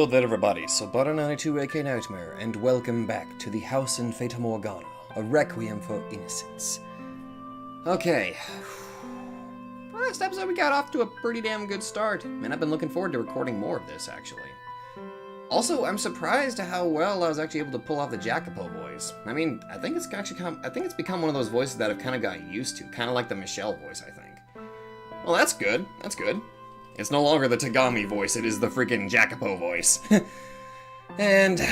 Hello there everybody, so Butter92 aka Nightmare, and welcome back to the house in Fata Morgana, a Requiem for Innocence. Okay. Last episode we got off to a pretty damn good start, and I've been looking forward to recording more of this, actually. Also, I'm surprised at how well I was actually able to pull off the Jacopo voice. I mean, I think it's become one of those voices that I've kind of got used to, kind of like the Michelle voice, I think. Well, that's good, that's good. It's no longer the Tagami voice, it is the freaking Jacopo voice. And this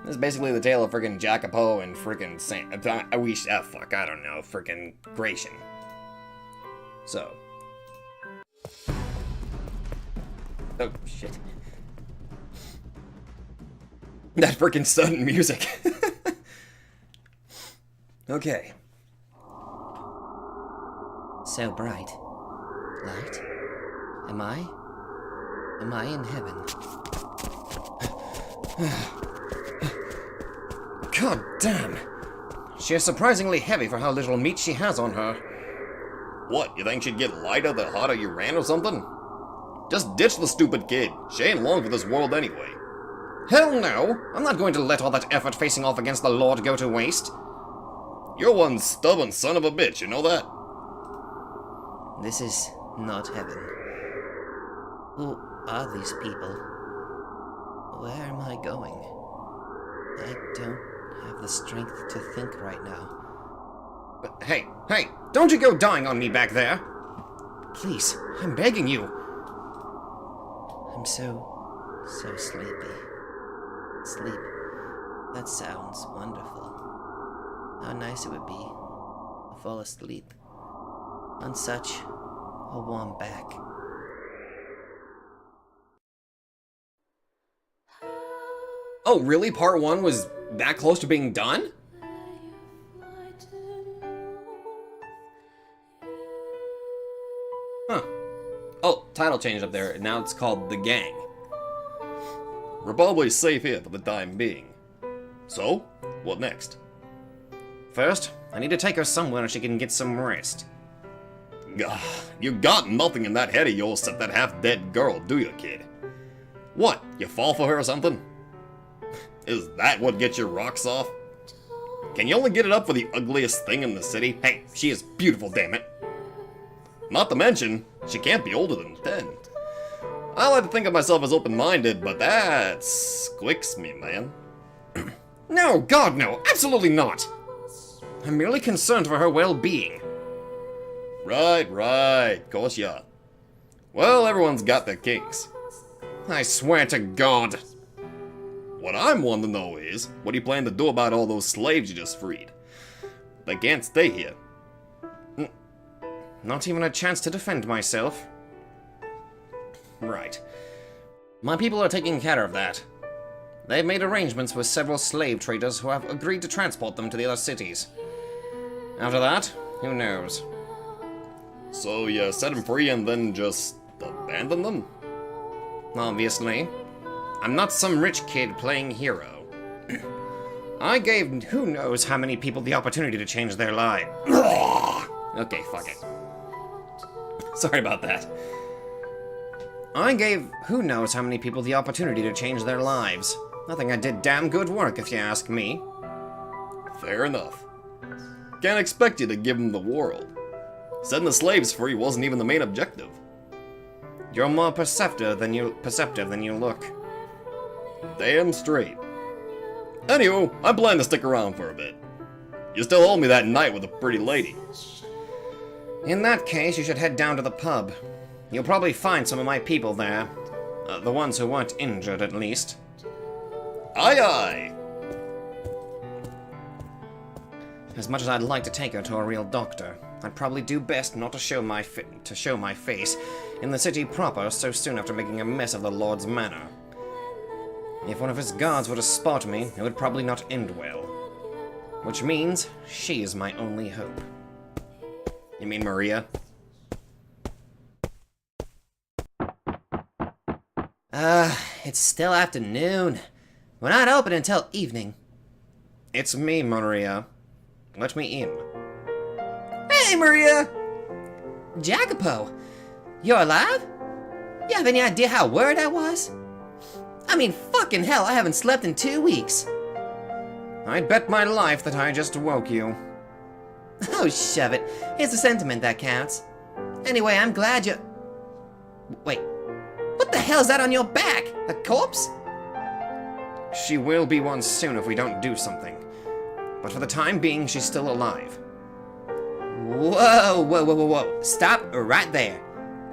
is basically the tale of freaking Jacopo and freaking I don't know, freaking Gratian. So. Oh, shit. That freaking sudden music. Okay. So bright. Light. Am I in heaven? God damn! She is surprisingly heavy for how little meat she has on her. What, you think she'd get lighter the harder you ran or something? Just ditch the stupid kid. She ain't long for this world anyway. Hell no! I'm not going to let all that effort facing off against the Lord go to waste. You're one stubborn son of a bitch, you know that? This is not heaven. Who are these people? Where am I going? I don't have the strength to think right now. But hey, don't you go dying on me back there! Please, I'm begging you! I'm so sleepy. Sleep. That sounds wonderful. How nice it would be to fall asleep on such a warm back. Oh, really? Part 1 was that close to being done? Huh. Oh, title changed up there. Now it's called The Gang. We're probably safe here for the time being. So, what next? First, I need to take her somewhere so she can get some rest. You got nothing in that head of yours except that half-dead girl, do you, kid? What, you fall for her or something? Is that what gets your rocks off? Can you only get it up for the ugliest thing in the city? Hey, she is beautiful, damn it. Not to mention, she can't be older than 10. I like to think of myself as open-minded, but that squicks me, man. No, God, no, absolutely not. I'm merely concerned for her well-being. Right, of course you are. Well, everyone's got their kinks. I swear to God. What I'm wanting to know is, what do you plan to do about all those slaves you just freed? They can't stay here. Not even a chance to defend myself. Right. My people are taking care of that. They've made arrangements with several slave traders who have agreed to transport them to the other cities. After that, who knows? So you set them free and then just abandon them? Obviously. I'm not some rich kid playing hero. I gave who knows how many people the opportunity to change their lives. Okay, fuck it. Sorry about that. I gave who knows how many people the opportunity to change their lives. I think I did damn good work, if you ask me. Fair enough. Can't expect you to give them the world. Setting the slaves free wasn't even the main objective. You're more perceptive than you look. Damn straight. Anywho, I plan to stick around for a bit. You still owe me that night with a pretty lady. In that case, you should head down to the pub. You'll probably find some of my people there. The ones who weren't injured, at least. Aye, aye! As much as I'd like to take her to a real doctor, I'd probably do best not to show my face in the city proper so soon after making a mess of the Lord's manor. If one of his guards were to spot me, it would probably not end well. Which means, she is my only hope. You mean Maria? It's still afternoon. We're not open until evening. It's me, Maria. Let me in. Hey, Maria! Jacopo, you're alive? You have any idea how worried I was? I mean, fucking hell, I haven't slept in 2 weeks. I'd bet my life that I just woke you. Oh, shove it. It's the sentiment that counts. Anyway, I'm glad you... Wait, what the hell's that on your back? A corpse? She will be one soon if we don't do something. But for the time being, she's still alive. Whoa, whoa, whoa, whoa, whoa. Stop right there.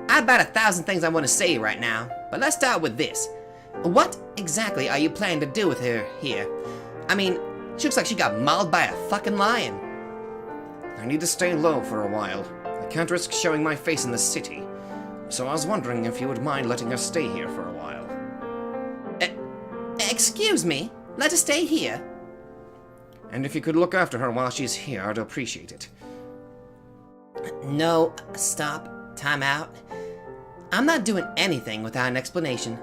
I've about 1,000 things I want to say right now, but let's start with this. What exactly are you planning to do with her here? I mean, she looks like she got mauled by a fucking lion. I need to stay low for a while. I can't risk showing my face in the city. So I was wondering if you would mind letting her stay here for a while. Excuse me? Let her stay here? And if you could look after her while she's here, I'd appreciate it. No, stop. Time out. I'm not doing anything without an explanation.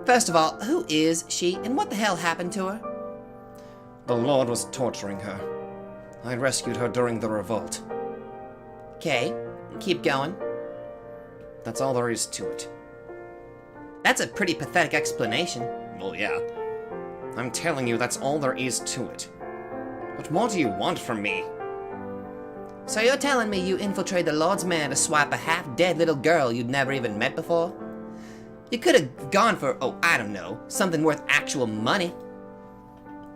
First of all, who is she, and what the hell happened to her? The Lord was torturing her. I rescued her during the revolt. Okay, keep going. That's all there is to it. That's a pretty pathetic explanation. Well, yeah. I'm telling you, that's all there is to it. What more do you want from me? So you're telling me you infiltrated the Lord's Man to swipe a half-dead little girl you'd never even met before? You could have gone for, oh, I don't know, something worth actual money.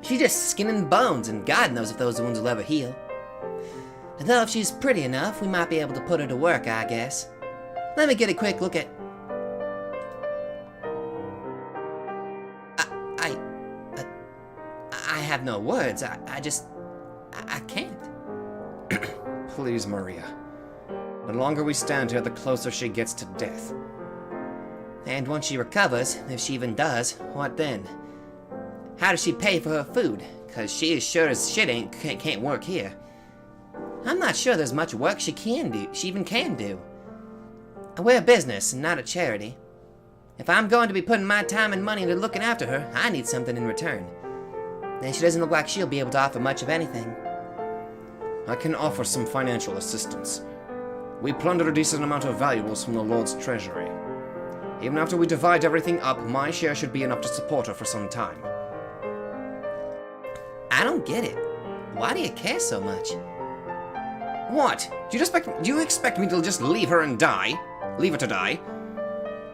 She's just skin and bones, and God knows if those wounds will ever heal. Though if she's pretty enough, we might be able to put her to work, I guess. Let me get a quick look at... I have no words. I can't. Please, Maria. The longer we stand here, the closer she gets to death. And once she recovers, if she even does, what then? How does she pay for her food? Cause she as sure as shit can't work here. I'm not sure there's much work she even can do. We're a business and not a charity. If I'm going to be putting my time and money into looking after her, I need something in return. And she doesn't look like she'll be able to offer much of anything. I can offer some financial assistance. We plunder a decent amount of valuables from the Lord's treasury. Even after we divide everything up, my share should be enough to support her for some time. I don't get it. Why do you care so much? What? Do you expect me to just leave her and die? Leave her to die?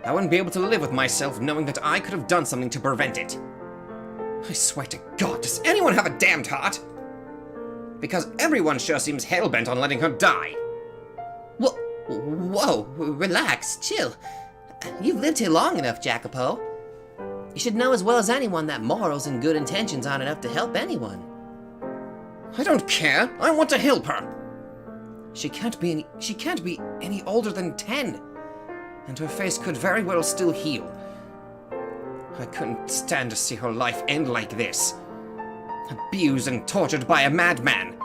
I wouldn't be able to live with myself knowing that I could have done something to prevent it. I swear to God, does anyone have a damned heart? Because everyone sure seems hell-bent on letting her die. Whoa, relax, chill. You've lived here long enough, Jacopo. You should know as well as anyone that morals and good intentions aren't enough to help anyone. I don't care. I want to help her. She can't be any older than 10. And her face could very well still heal. I couldn't stand to see her life end like this. Abused and tortured by a madman.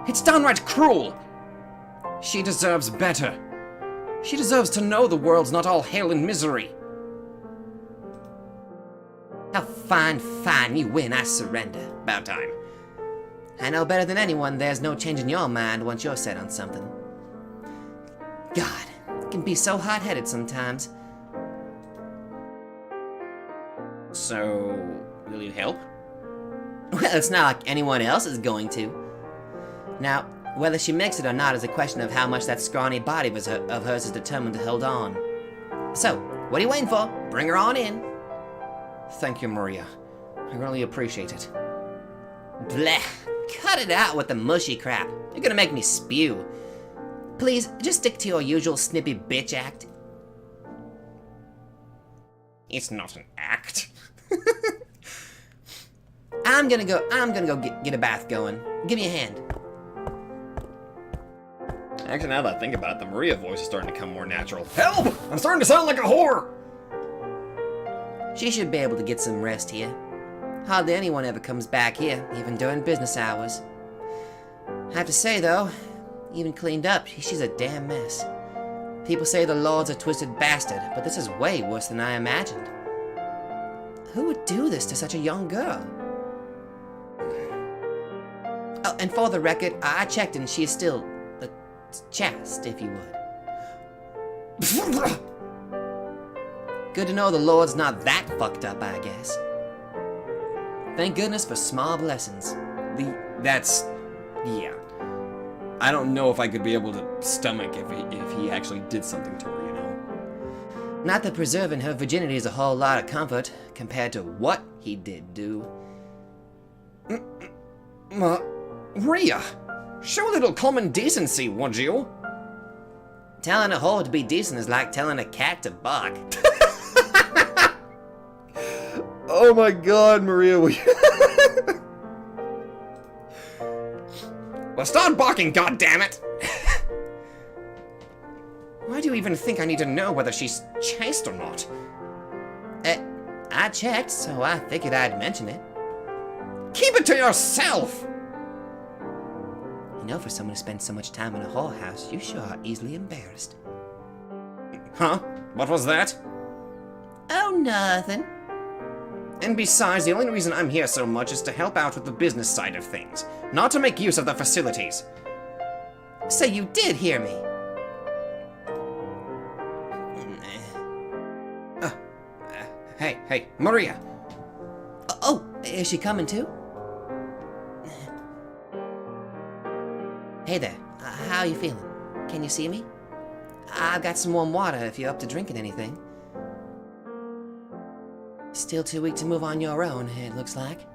It's downright cruel. She deserves better. She deserves to know the world's not all hell and misery. Oh, fine, you win, I surrender. About time. I know better than anyone there's no change in your mind once you're set on something. God, it can be so hot-headed sometimes. So, will you help? Well, it's not like anyone else is going to. Now, whether she makes it or not is a question of how much that scrawny body of hers is determined to hold on. So, what are you waiting for? Bring her on in. Thank you, Maria. I really appreciate it. Blech. Cut it out with the mushy crap. You're gonna make me spew. Please, just stick to your usual snippy bitch act. It's not an act. I'm gonna go get a bath going. Give me a hand. Actually, now that I think about it, the Maria voice is starting to come more natural. Help! I'm starting to sound like a whore! She should be able to get some rest here. Hardly anyone ever comes back here, even during business hours. I have to say, though, even cleaned up, she's a damn mess. People say the Lord's a twisted bastard, but this is way worse than I imagined. Who would do this to such a young girl? Oh, and for the record, I checked and she is still chaste, if you would. Good to know the Lord's not that fucked up, I guess. Thank goodness for small blessings. Yeah. I don't know if I could be able to stomach if he actually did something to her, you know? Not that preserving her virginity is a whole lot of comfort compared to what he did do. Maria, show a little common decency, would you? Telling a whore to be decent is like telling a cat to bark. Oh my god, Maria, Well, start barking, goddammit! Why do you even think I need to know whether she's chaste or not? I checked, so I figured I'd mention it. Keep it to yourself! You know, for someone who spends so much time in a whorehouse, you sure are easily embarrassed. Huh? What was that? Oh, nothing. And besides, the only reason I'm here so much is to help out with the business side of things, not to make use of the facilities. So you did hear me. Hey, Maria. Oh, is she coming too? Hey there, how are you feeling? Can you see me? I've got some warm water if you're up to drinking anything. Still too weak to move on your own, it looks like.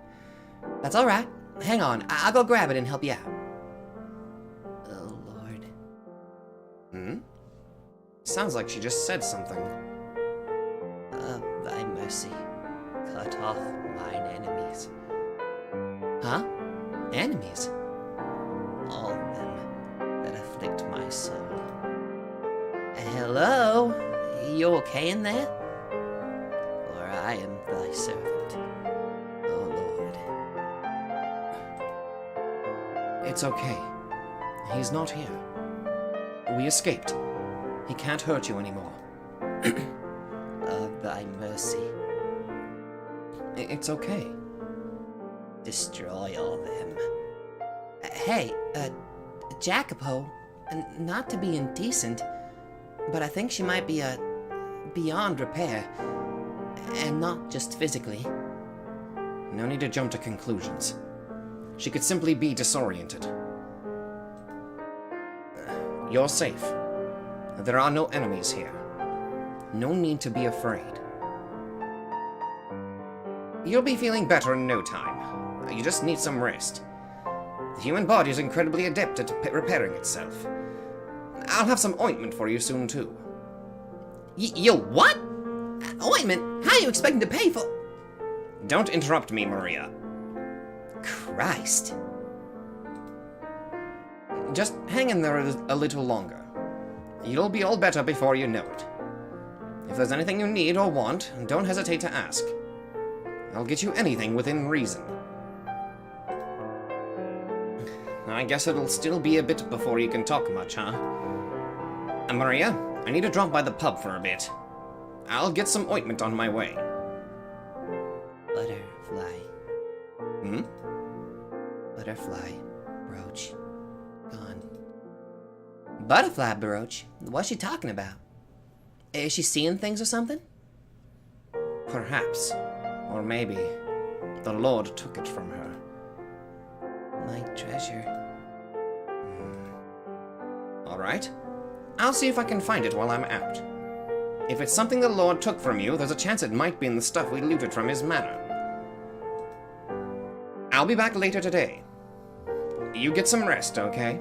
That's alright. Hang on, I'll go grab it and help you out. Oh, Lord. Sounds like she just said something. Of thy mercy, cut off mine enemies. Huh? Enemies? All them that afflict my soul. Hello? You okay in there? For I am thy servant, oh Lord. It's okay. He's not here. We escaped. He can't hurt you anymore. Of thy mercy, It's okay. destroy all them. Hey, Jacopo, not to be indecent, but I think she might be beyond repair, and not just physically. No need to jump to conclusions. She could simply be disoriented. You're safe. There are no enemies here. No need to be afraid. You'll be feeling better in no time. You just need some rest. The human body is incredibly adept at repairing itself. I'll have some ointment for you soon, too. You what? Ointment? How are you expecting to pay for? Don't interrupt me, Maria. Christ. Just hang in there a little longer. You'll be all better before you know it. If there's anything you need or want, don't hesitate to ask. I'll get you anything within reason. I guess it'll still be a bit before you can talk much, huh? Maria, I need to drop by the pub for a bit. I'll get some ointment on my way. Butterfly. Hmm? Butterfly brooch. Gone. Butterfly brooch? What's she talking about? Is she seeing things or something? Perhaps. Or maybe the Lord took it from her. My treasure. Alright. I'll see if I can find it while I'm out. If it's something the Lord took from you, there's a chance it might be in the stuff we looted from his manor. I'll be back later today. You get some rest, okay?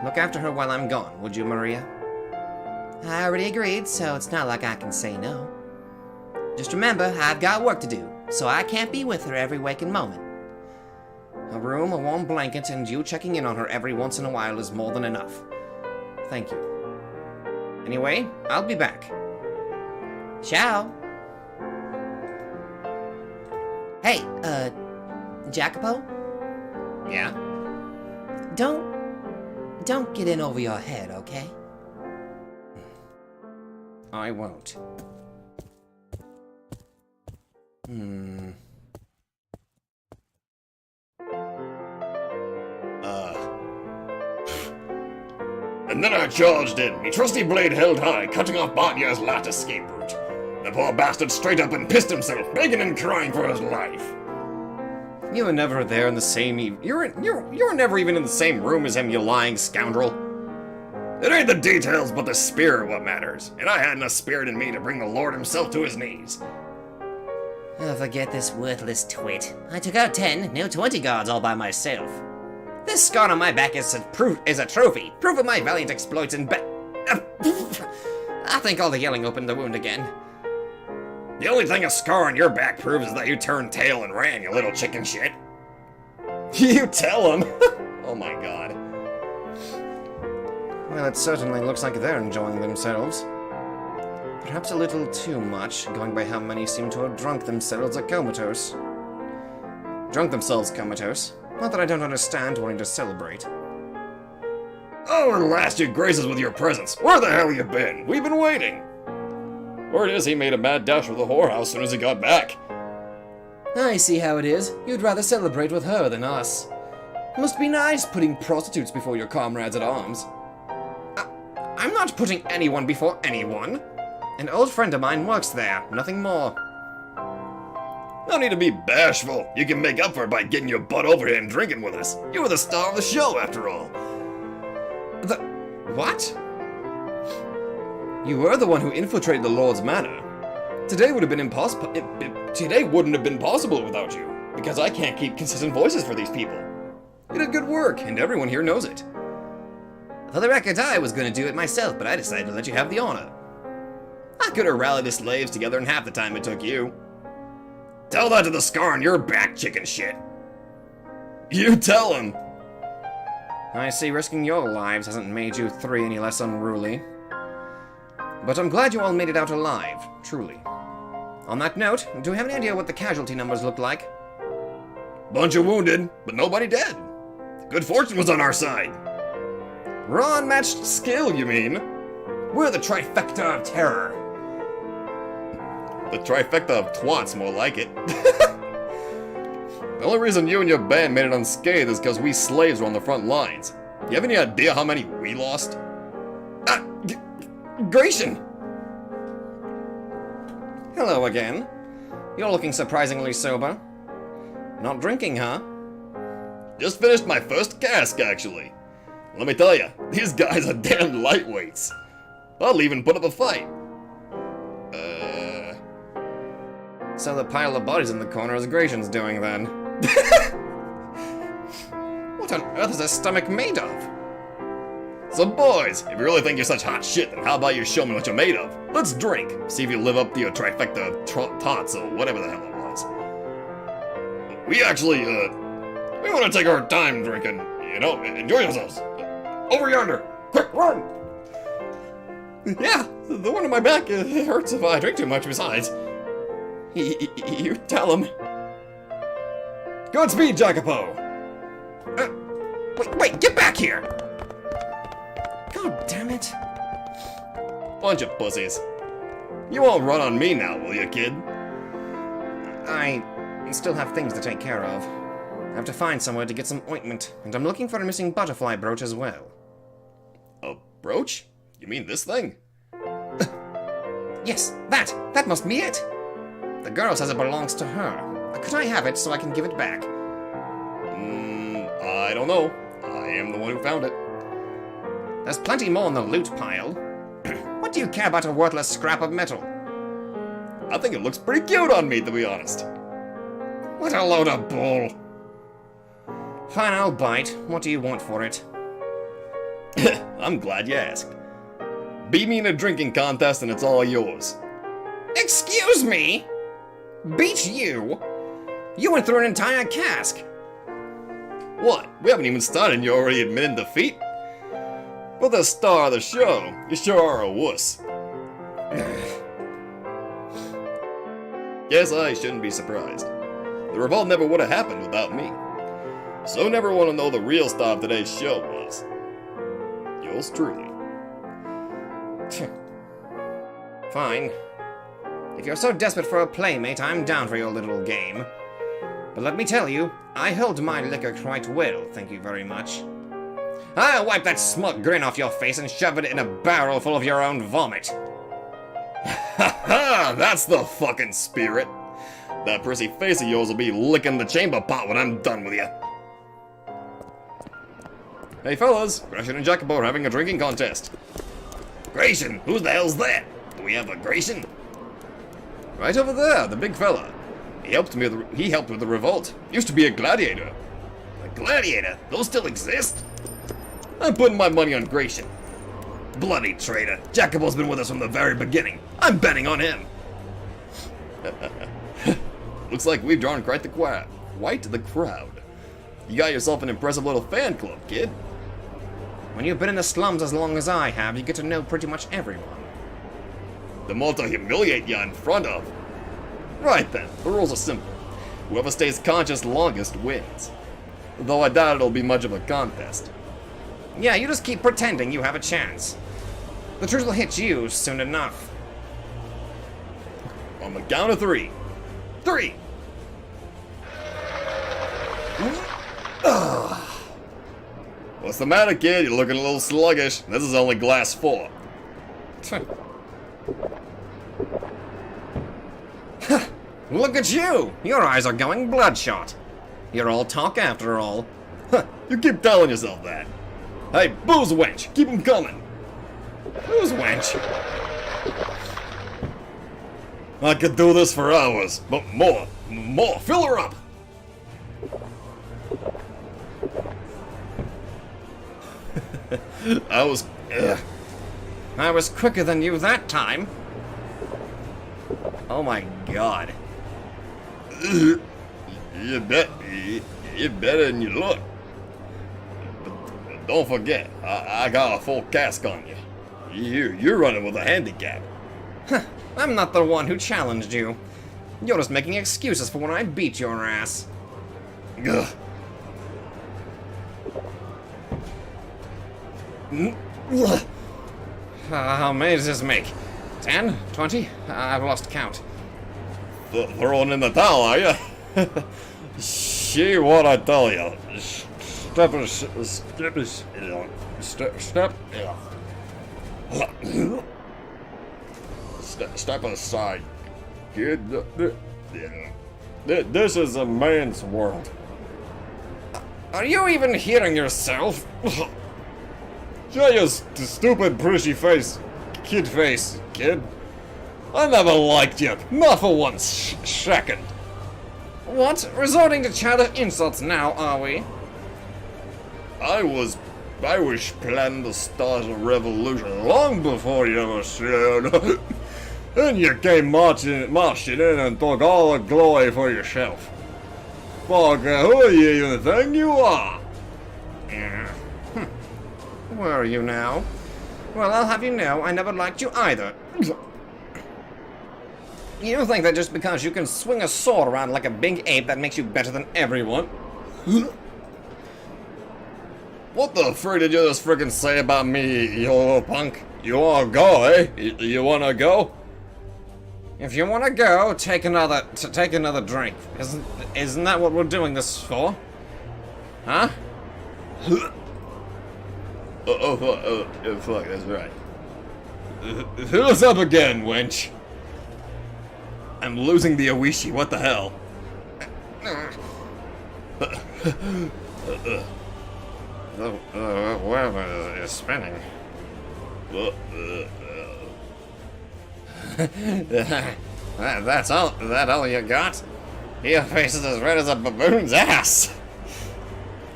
Look after her while I'm gone, would you, Maria? I already agreed, so it's not like I can say no. Just remember, I've got work to do, so I can't be with her every waking moment. A room, a warm blanket, and you checking in on her every once in a while is more than enough. Thank you. Anyway, I'll be back. Ciao. Hey, Jacopo? Yeah? Don't get in over your head, okay? I won't. And then I charged in, me trusty blade held high, cutting off Banya's last escape route. The poor bastard straight up and pissed himself, begging and crying for his life. You were never there in the same you were never even in the same room as him, you lying scoundrel. It ain't the details, but the spirit what matters. And I had enough spirit in me to bring the Lord himself to his knees. Oh, forget this worthless twit. I took out 10, now 20 guards all by myself. This scar on my back is a trophy. Proof of my valiant exploits in I think all the yelling opened the wound again. The only thing a scar on your back proves is that you turned tail and ran, you little chicken shit. You tell him? Oh my god. Well, it certainly looks like they're enjoying themselves. Perhaps a little too much, going by how many seem to have drunk themselves comatose. Drunk themselves comatose. Not that I don't understand wanting to celebrate. Oh, at last you grace us with your presence. Where the hell you been? We've been waiting. Word is he made a mad dash for the whorehouse soon as he got back. I see how it is. You'd rather celebrate with her than us. Must be nice putting prostitutes before your comrades at arms. I'm not putting anyone before anyone. An old friend of mine works there, nothing more. No need to be bashful. You can make up for it by getting your butt over here and drinking with us. You were the star of the show, after all. The... what? You were the one who infiltrated the Lord's manor. Today would have been impossible. Today wouldn't have been possible without you, because I can't keep consistent voices for these people. You did good work, and everyone here knows it. For the record, I was going to do it myself, but I decided to let you have the honor. I could have rallied the slaves together in half the time it took you. Tell that to the scar on your back, chicken shit. You tell him. I see risking your lives hasn't made you three any less unruly. But I'm glad you all made it out alive, truly. On that note, do we have any idea what the casualty numbers looked like? Bunch of wounded, but nobody dead. Good fortune was on our side. Raw unmatched skill, you mean? We're the trifecta of terror. The trifecta of twats, more like it. The only reason you and your band made it unscathed is because we slaves were on the front lines. Do you have any idea how many we lost? Gratian! Hello again. You're looking surprisingly sober. Not drinking, huh? Just finished my first cask, actually. Let me tell you, these guys are damn lightweights. I'll even put up a fight. So the pile of bodies in the corner is Gratian's doing, then. What on earth is his stomach made of? So boys, if you really think you're such hot shit, then how about you show me what you're made of? Let's drink. See if you live up to your trifecta of tots or whatever the hell it was. We actually, we want to take our time drinking, you know, enjoy yourselves. Over yonder. Quick, run! Yeah, the one on my back hurts if I drink too much besides. You tell him. Godspeed, Jacopo! Wait, get back here! God damn it. Bunch of pussies. You won't run on me now, will you, kid? I still have things to take care of. I have to find somewhere to get some ointment, and I'm looking for a missing butterfly brooch as well. A brooch? You mean this thing? Yes, that must be it! The girl says it belongs to her. Could I have it so I can give it back? I don't know. I am the one who found it. There's plenty more in the loot pile. What do you care about a worthless scrap of metal? I think it looks pretty cute on me, to be honest. What a load of bull! Fine, I'll bite. What do you want for it? I'm glad you asked. Beat me in a drinking contest and it's all yours. Excuse me? Beat you? You went through an entire cask. What? We haven't even started and you're already admitting defeat? For the star of the show, you sure are a wuss. Guess I shouldn't be surprised. The revolt never would have happened without me. So never want to know the real star of today's show was. Yours truly. Fine. If you're so desperate for a playmate, I'm down for your little game. But let me tell you, I held my liquor quite well, thank you very much. I'll wipe that smug grin off your face and shove it in a barrel full of your own vomit. Ha! That's the fucking spirit. That prissy face of yours will be licking the chamber pot when I'm done with you. Hey fellas, Gratian and Jacobo are having a drinking contest. Gratian? Who the hell's that? Do we have a Gratian? Right over there, the big fella. He helped with the revolt. Used to be a gladiator. A gladiator? Those still exist? I'm putting my money on Gratian. Bloody traitor. Jacobo's been with us from the very beginning. I'm betting on him. Looks like we've drawn quite the crowd. You got yourself an impressive little fan club, kid. When you've been in the slums as long as I have, you get to know pretty much everyone. The more to humiliate you in front of. Right then, the rules are simple. Whoever stays conscious longest wins. Though I doubt it'll be much of a contest. Yeah, you just keep pretending you have a chance. The truth will hit you soon enough. On the count of 3. 3! What's the matter, kid? You're looking a little sluggish. This is only glass 4. Look at you! Your eyes are going bloodshot. You're all talk after all. Huh, you keep telling yourself that. Hey, booze wench, keep 'em coming. Who's wench? I could do this for hours, but more, fill her up. I was quicker than you that time. Oh my god. You're better than you look. But don't forget, I got a full cask on you. You're running with a handicap. I'm not the one who challenged you. You're just making excuses for when I beat your ass. Ugh. How many does this make? 10? 20? I've lost count. Throwing in the towel, are you? See what I tell you. Step aside, kid. This is a man's world. Are you even hearing yourself? Shut your stupid prissy face, kid. I never liked you, not for one second. What? Resorting to childish insults now, are we? I was planning to start a revolution long before you ever said. And you came marching in and took all the glory for yourself. Fucker, who are you think you are? Where are you now? Well, I'll have you know, I never liked you either. You think that just because you can swing a sword around like a big ape that makes you better than everyone? What the frick did you just frickin' say about me, you little punk? You wanna go, eh? You wanna go? If you wanna go, take another drink. Isn't that what we're doing this for? Huh? Fuck, that's right. Fill us up again, wench. I'm losing the Oishi, what the hell? The web is spinning. That's all you got? Your face is as red as a baboon's ass.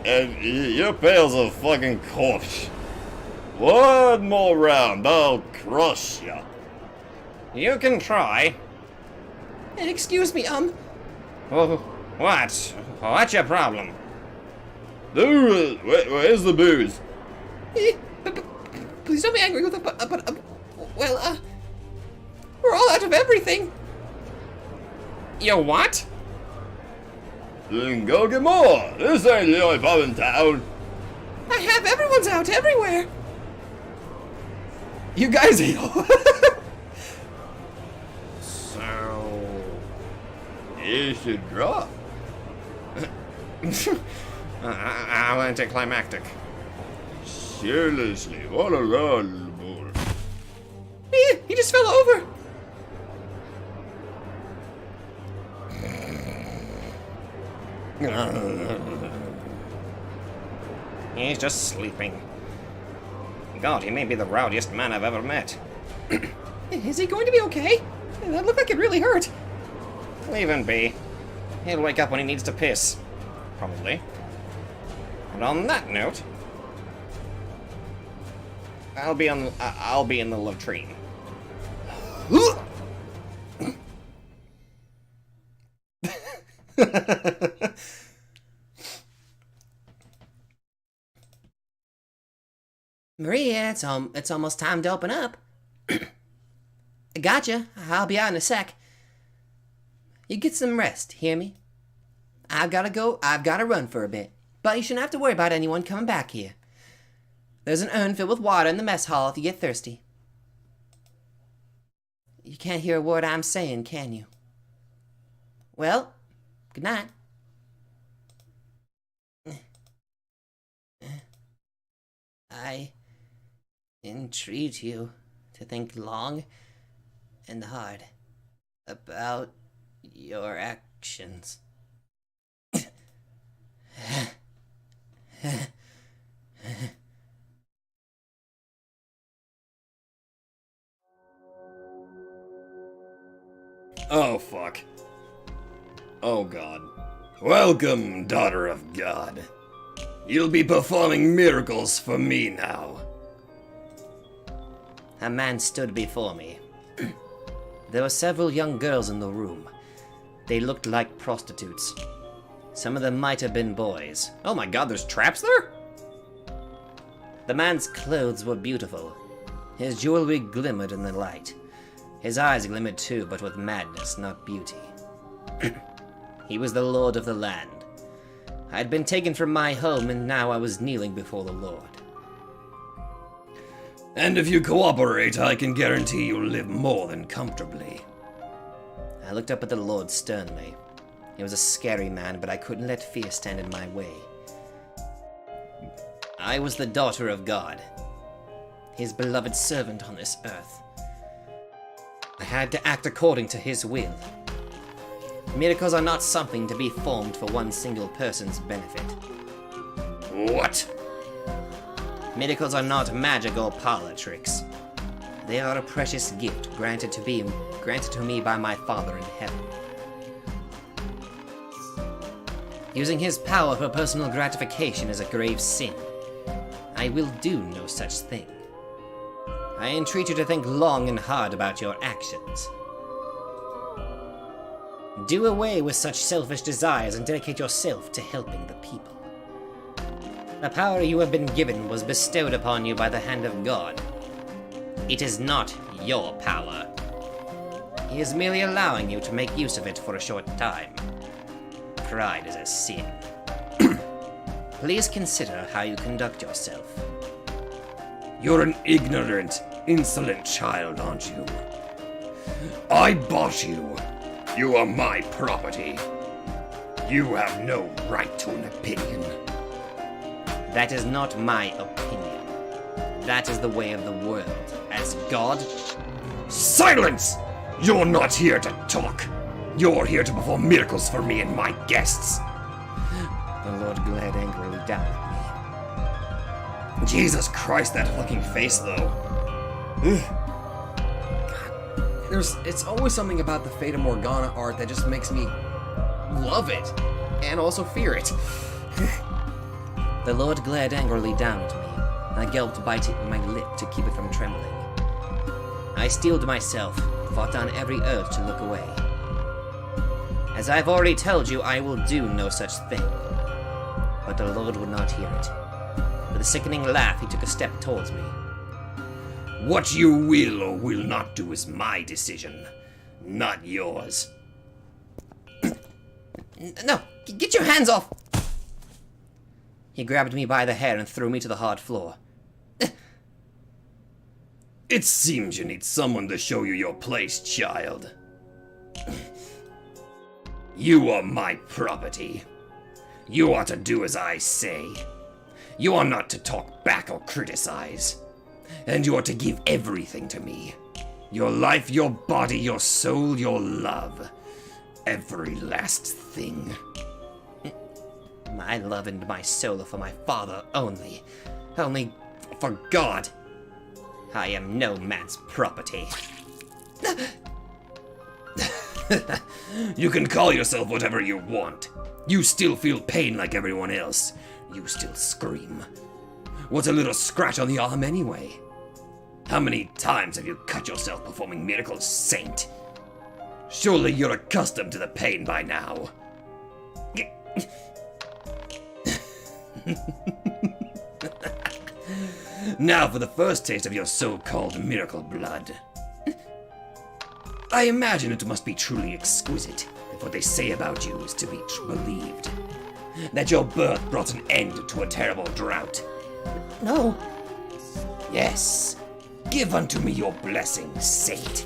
And your pale's a fucking corpse. One more round, I'll crush ya. You can try. Excuse me, Oh, what? What's your problem? Dude, where's the booze? Please don't be angry with it, but well, we're all out of everything. You what? Then go get more. This ain't the only pub in town. I have everyone's out everywhere. You guys heal. So... You should drop. I'm anticlimactic. carelessly. Oh, la, la, la. He just fell over. He's just sleeping. God, he may be the rowdiest man I've ever met. Is he going to be okay? That looked like it really hurt. Leave him be. He'll wake up when he needs to piss. Probably. And on that note, I'll be in the latrine. Maria, it's almost time to open up. I gotcha. I'll be out in a sec. You get some rest, hear me? I've gotta run for a bit. But you shouldn't have to worry about anyone coming back here. There's an urn filled with water in the mess hall if you get thirsty. You can't hear a word I'm saying, can you? Well, good night. I entreat you to think long and hard about your actions. Oh, fuck. Oh, God. Welcome, daughter of God. You'll be performing miracles for me now. A man stood before me. There were several young girls in the room. They looked like prostitutes. Some of them might have been boys. Oh my God, there's traps there? The man's clothes were beautiful. His jewelry glimmered in the light. His eyes glimmered too, but with madness, not beauty. He was the lord of the land. I had been taken from my home, and now I was kneeling before the Lord. And if you cooperate, I can guarantee you'll live more than comfortably. I looked up at the Lord sternly. He was a scary man, but I couldn't let fear stand in my way. I was the daughter of God, his beloved servant on this earth. I had to act according to his will. Miracles are not something to be formed for one single person's benefit. What? Miracles are not magic or parlor tricks. They are a precious gift granted to me by my Father in heaven. Using his power for personal gratification is a grave sin. I will do no such thing. I entreat you to think long and hard about your actions. Do away with such selfish desires and dedicate yourself to helping the people. The power you have been given was bestowed upon you by the hand of God. It is not your power. He is merely allowing you to make use of it for a short time. Pride is a sin. Please consider how you conduct yourself. You're an ignorant, insolent child, aren't you? I bought you. You are my property. You have no right to an opinion. That is not my opinion. That is the way of the world. As God... Silence! You're not here to talk. You're here to perform miracles for me and my guests. The Lord glared angrily down at me. Jesus Christ, that fucking face, though. It's always something about the Fata Morgana art that just makes me love it, and also fear it. The Lord glared angrily down at me. I gulped, biting my lip to keep it from trembling. I steeled myself, fought down every urge to look away. As I've already told you, I will do no such thing. But the Lord would not hear it. With a sickening laugh, he took a step towards me. What you will or will not do is my decision, not yours. No! Get your hands off! He grabbed me by the hair and threw me to the hard floor. It seems you need someone to show you your place, child. You are my property. You ought to do as I say. You are not to talk back or criticize. And you are to give everything to me. Your life, your body, your soul, your love. Every last thing. My love and my soul are for my father only. Only for God. I am no man's property. You can call yourself whatever you want. You still feel pain like everyone else. You still scream. What's a little scratch on the arm anyway? How many times have you cut yourself performing miracles, Saint? Surely you're accustomed to the pain by now. Now for the first taste of your so-called miracle blood. I imagine it must be truly exquisite if what they say about you is to be believed. That your birth brought an end to a terrible drought. No. Yes. Give unto me your blessing, Saint.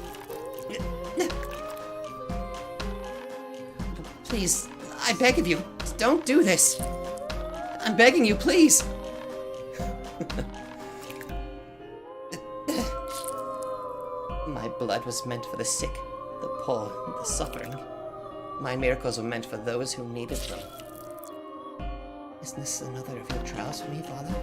Please, I beg of you, don't do this. I'm begging you, please. My blood was meant for the sick, the poor, the suffering. My miracles were meant for those who needed them. Isn't this another of your trials for me, Father?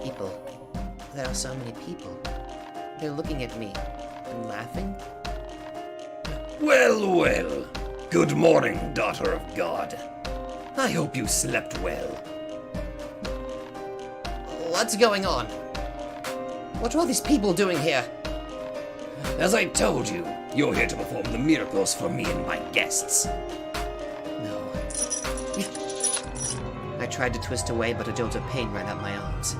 People. There are so many people. They're looking at me and laughing. Well, well. Good morning, daughter of God. I hope you slept well. What's going on? What are all these people doing here? As I told you, you're here to perform the miracles for me and my guests. No. I tried to twist away, but a jolt of pain ran up my arms.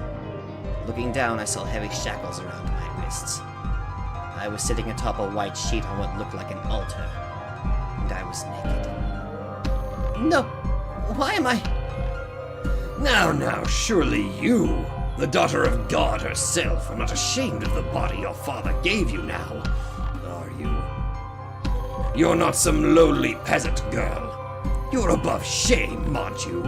Looking down, I saw heavy shackles around my wrists. I was sitting atop a white sheet on what looked like an altar, and I was naked. No! Why am I... Now, surely you, the daughter of God herself, are not ashamed of the body your father gave you now, are you? You're not some lowly peasant girl. You're above shame, aren't you?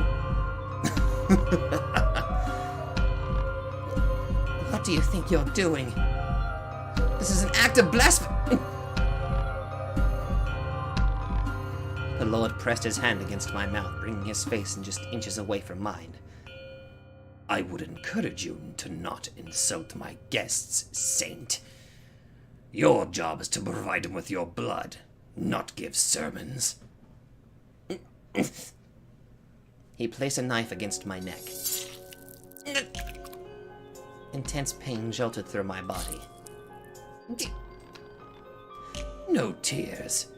What do you think you're doing? This is an act of blasphemy! The Lord pressed his hand against my mouth, bringing his face in just inches away from mine. I would encourage you to not insult my guests, Saint. Your job is to provide them with your blood, not give sermons. He placed a knife against my neck. Intense pain jolted through my body. No tears.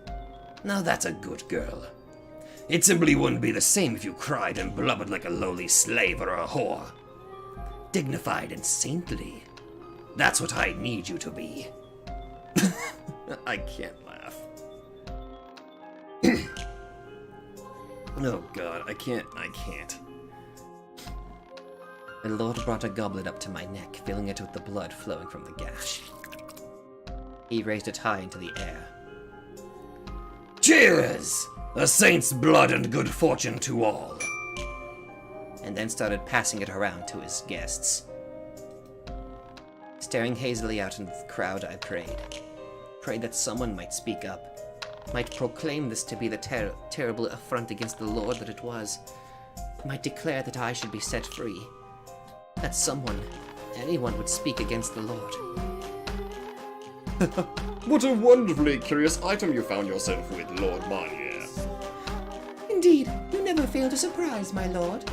Now that's a good girl. It simply wouldn't be the same if you cried and blubbered like a lowly slave or a whore. Dignified and saintly. That's what I need you to be. I can't laugh. Oh God, I can't. The Lord brought a goblet up to my neck, filling it with the blood flowing from the gash. He raised it high into the air. Cheers! The saint's blood and good fortune to all. And then started passing it around to his guests. Staring hazily out into the crowd, I prayed. Prayed that someone might speak up, might proclaim this to be the terrible affront against the Lord that it was, might declare that I should be set free, that someone, anyone would speak against the Lord. What a wonderfully curious item you found yourself with, Lord Marnier. Indeed, you never fail to surprise, my lord.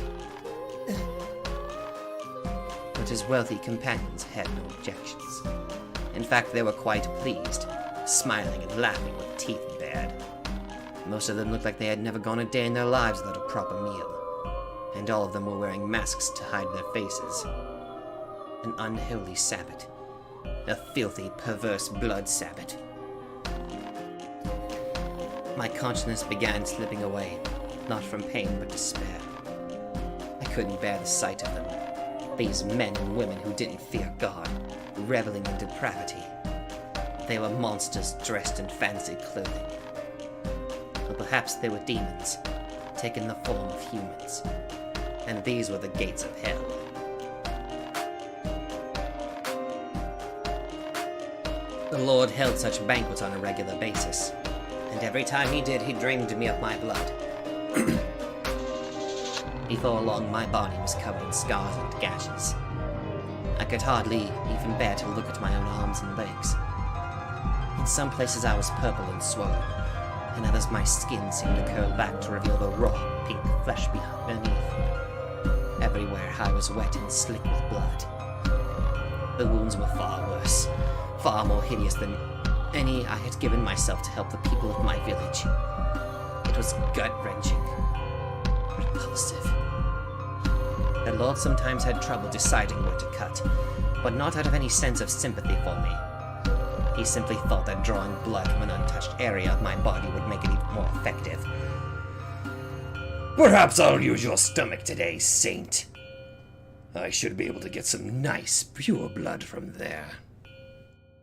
But his wealthy companions had no objections. In fact, they were quite pleased, smiling and laughing with teeth bared. Most of them looked like they had never gone a day in their lives without a proper meal, and all of them were wearing masks to hide their faces. An unholy Sabbath. A filthy, perverse blood Sabbath. My consciousness began slipping away, not from pain but despair. I couldn't bear the sight of them. These men and women who didn't fear God, reveling in depravity. they were monsters dressed in fancy clothing. Or perhaps they were demons, taking the form of humans. And these were the gates of hell. The Lord held such banquets on a regular basis, and every time he did, he drained me of my blood. Before long, my body was covered in scars and gashes. I could hardly even bear to look at my own arms and legs. In some places I was purple and swollen, in others my skin seemed to curl back to reveal the raw, pink flesh beneath. Everywhere I was wet and slick with blood. The wounds were far worse, far more hideous than any I had given myself to help the people of my village. It was gut-wrenching, repulsive. The Lord sometimes had trouble deciding where to cut, but not out of any sense of sympathy for me. He simply thought that drawing blood from an untouched area of my body would make it even more effective. Perhaps I'll use your stomach today, Saint. I should be able to get some nice, pure blood from there.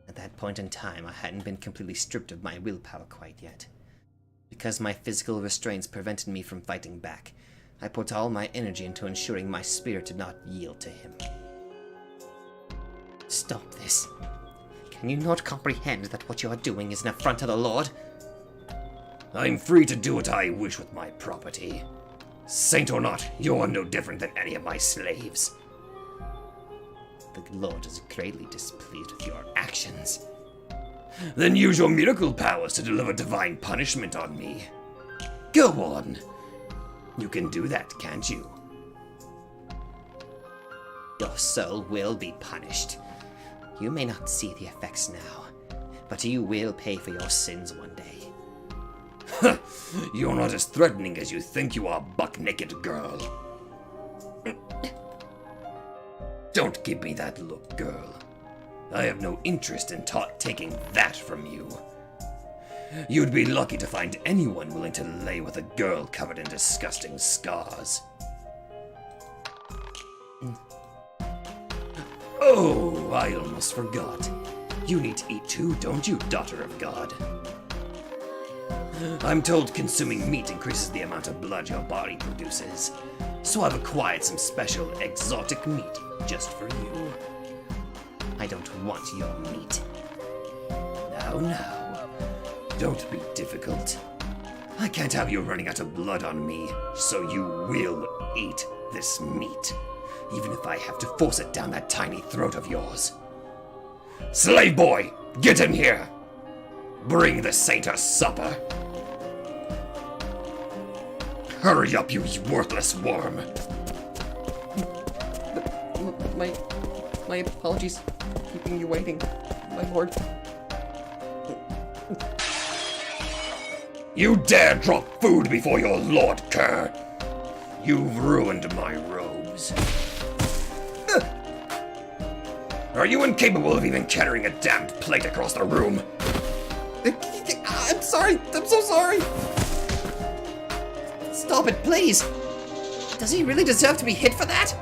At that point in time, I hadn't been completely stripped of my willpower quite yet. Because my physical restraints prevented me from fighting back, I put all my energy into ensuring my spirit did not yield to him. Stop this. Can you not comprehend that what you are doing is an affront to the Lord? I'm free to do what I wish with my property. Saint or not, you're no different than any of my slaves. The Lord is greatly displeased with your actions. Then use your miracle powers to deliver divine punishment on me. Go on. You can do that, can't you? Your soul will be punished. You may not see the effects now, but you will pay for your sins one day. You're not as threatening as you think you are, buck-naked girl. Don't give me that look, girl. I have no interest in taking that from you. You'd be lucky to find anyone willing to lay with a girl covered in disgusting scars. Oh, I almost forgot. You need to eat too, don't you, daughter of God? I'm told consuming meat increases the amount of blood your body produces, so I've acquired some special exotic meat just for you. I don't want your meat. Now, don't be difficult. I can't have you running out of blood on me, so you will eat this meat, even if I have to force it down that tiny throat of yours. Slave boy, get in here! Bring the saint a supper! Hurry up, you worthless worm! My apologies for keeping you waiting, my lord. You dare drop food before your lord, cur! You've ruined my robes. Are you incapable of even carrying a damned plate across the room? I'm sorry. I'm so sorry. Stop it, please! Does he really deserve to be hit for that?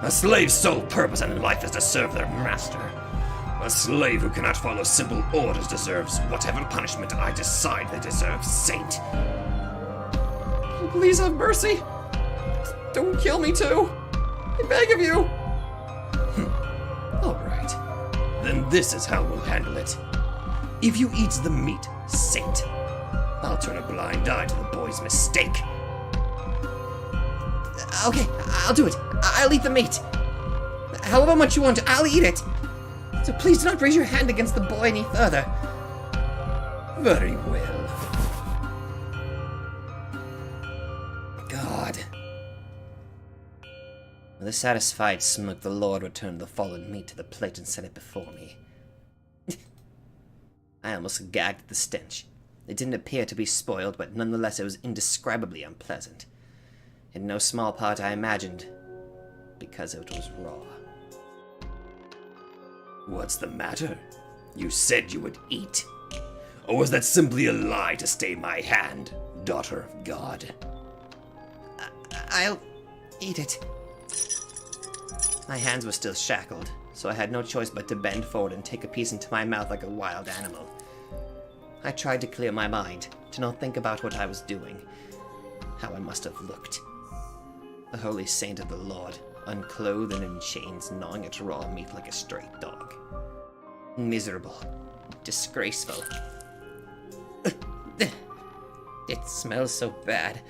A slave's sole purpose in life is to serve their master. A slave who cannot follow simple orders deserves whatever punishment I decide they deserve, Saint. Please have mercy. Don't kill me too. I beg of you. All right. Then this is how we'll handle it. If you eat the meat, Saint, I'll turn a blind eye to the boy's mistake. Okay, I'll do it. I'll eat the meat. However much you want, I'll eat it. So please do not raise your hand against the boy any further. Very well. God. With a satisfied smirk, the Lord returned the fallen meat to the plate and set it before me. I almost gagged at the stench. It didn't appear to be spoiled, but nonetheless it was indescribably unpleasant. In no small part, I imagined, because it was raw. What's the matter? You said you would eat. Or was that simply a lie to stay my hand, daughter of God? I'll eat it. My hands were still shackled, so I had no choice but to bend forward and take a piece into my mouth like a wild animal. I tried to clear my mind, to not think about what I was doing, how I must have looked. A holy saint of the Lord, unclothed and in chains, gnawing at raw meat like a stray dog. Miserable. Disgraceful. It smells so bad,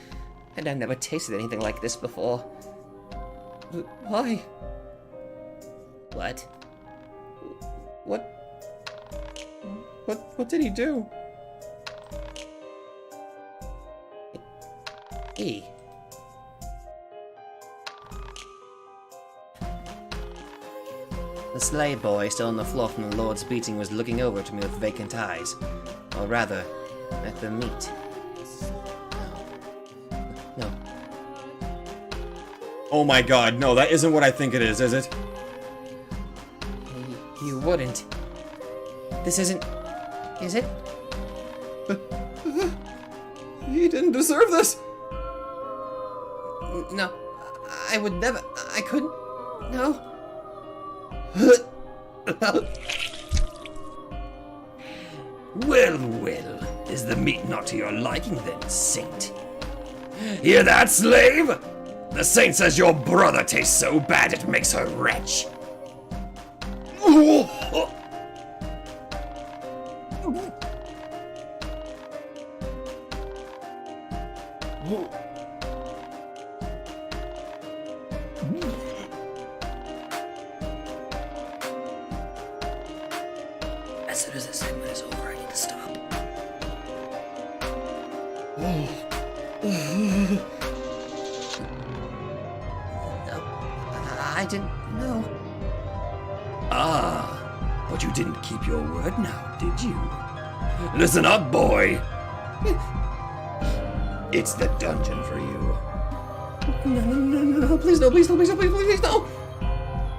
and I've never tasted anything like this before. Why? What? What did he do? E. The slave boy, still on the floor from the Lord's beating, was looking over to me with vacant eyes. Or rather, at the meat. No. Oh my god, no, that isn't what I think it is it? You wouldn't. This isn't... Is it? He didn't deserve this! No. I would never... I couldn't... No. Well, well, is the meat not to your liking then, Saint? Hear that, slave? The Saint says your brother tastes so bad it makes her retch. As soon as this segment is over, I need to stop. No, I didn't know. Ah, but you didn't keep your word now, did you? Listen up, boy. It's the dungeon for you. No, please no, please no, please no, please no!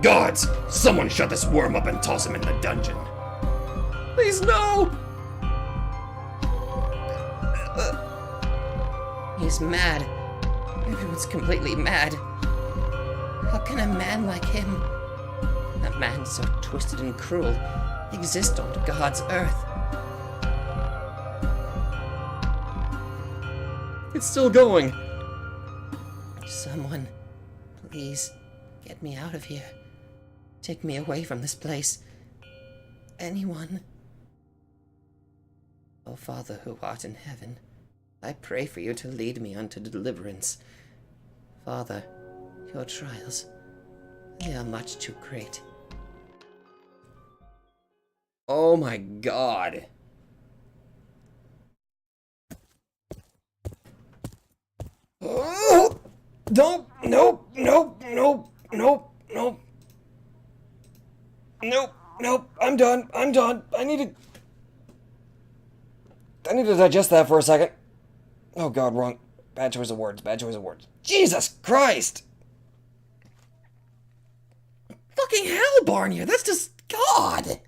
Guards, someone shut this worm up and toss him in the dungeon. Please, no! He's mad. Everyone's completely mad. How can a man like him, a man so twisted and cruel, exist on God's earth? It's still going. Someone, please, get me out of here. Take me away from this place. Anyone. O Father who art in heaven, I pray for you to lead me unto deliverance. Father, your trials, they are much too great. Oh my god. Oh! Nope, nope, nope, nope, nope, nope. Nope, nope, I'm done, I need to digest that for a second. Oh god, wrong. Bad choice of words, bad choice of words. Jesus Christ! Fucking hell, Barnier, that's just God!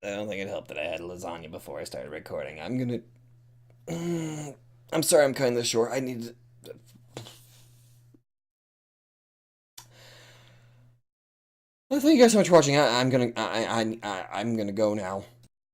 I don't think it helped that I had lasagna before I started recording. I'm sorry I'm cutting this short. I need to... Well, thank you guys so much for watching. I'm gonna go now.